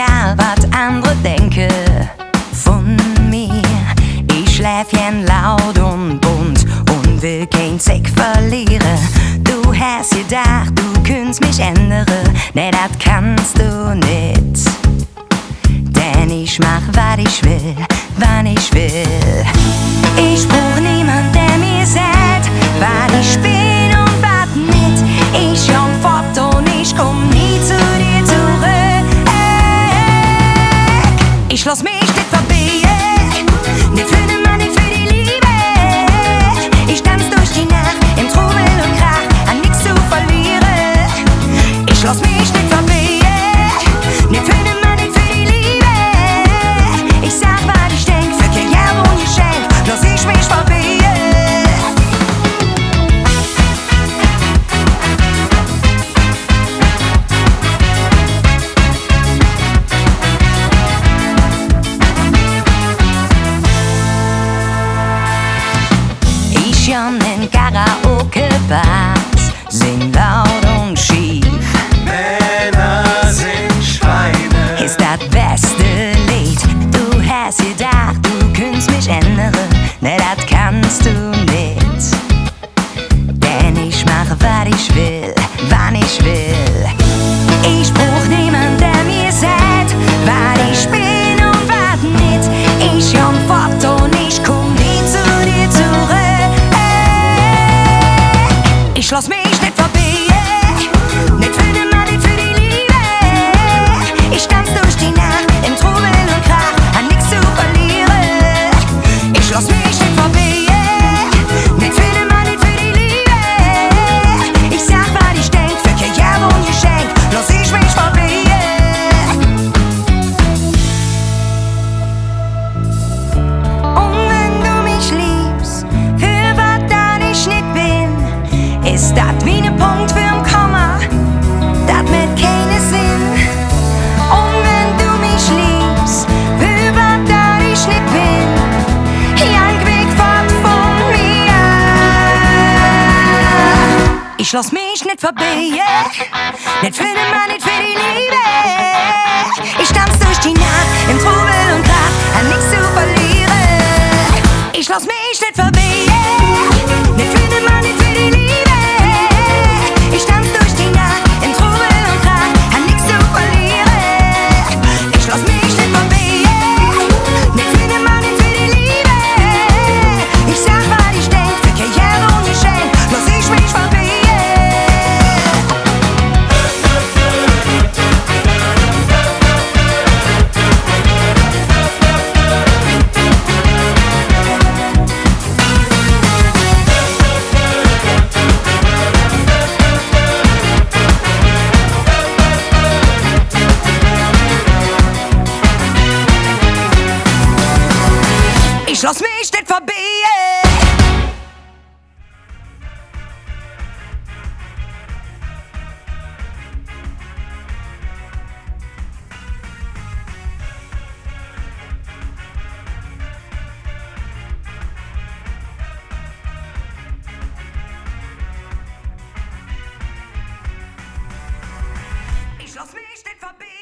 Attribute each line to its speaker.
Speaker 1: egal, was andere denken von mir. Ich schläf gern laut und bunt und will kein Zeck verlieren. Du hast gedacht, du könntest mich ändern, ne, das kannst du nicht. Denn ich mach, was ich will, wann ich will. Ich brauch niemand, der mir sagt, was ich bin und was nicht. Ich jong fort und ich komm nie zu dir zurück. Ich lass mich nicht verbiegen, nicht für den Mann, nicht für die Liebe. Ich tanz durch die Nacht im Trubel und Krach, an nix zu verlieren. Ich lass mich nicht verbiegen, nicht für den Mann, nicht für die Liebe. Ich sag, was ich denk, für kein Jahr ohne Geschenk, lass ich mich verbiegen. In Karaoke-Bars sing laut und schief.
Speaker 2: Männer sind Schweine.
Speaker 1: Ist das beste Lied. Du hast gedacht, du könntest mich ändern, ne, das kannst du nicht. Denn ich mach, was ich will, wann ich will. Ich brauch niemand, der mir sagt, was ich bin und was nicht. Ich jong fort und ich komm nie zu dir zurück. Ich lass mich nicht verbiegen, nicht für den Mann, nicht für die Liebe. Ich tanz durch die Nacht im Trubel und Krach, an nix zu verlieren. Ich lass mich nicht verbiegen, nicht für den Mann, nicht für die Liebe. Ich sag, was ich denk, für kein Jahr ohne Geschenk, lass ich mich verbiegen. Und wenn du mich liebst, für was dann ich nicht bin, ist das wie ne Punkt für'n Komma, dat mit keine Sinn. Und wenn du mich liebst, über dat ich nicht bin, jank weg fort von mir. Ich lass mich nicht verbiegen, nicht für den Mann, nicht für die Liebe. Ich tanz durch die Nacht im Trubel und Krach, an nix zu verlieren. Ich lass mich nicht verbiegen, nicht für den Mann, nicht für die Liebe. Ich tanz durch die Nacht im Trubel und Krach, an nix zu verlieren. Ich lass mich nicht verbiegen, nicht für den Mann, nicht für die Liebe. Ich sag, was ich denk, für kein Jahr ohne Geschenk, lass ich mich verbiegen. Ich lass mich nicht verbiegen. Ich lass mich nicht verbiegen.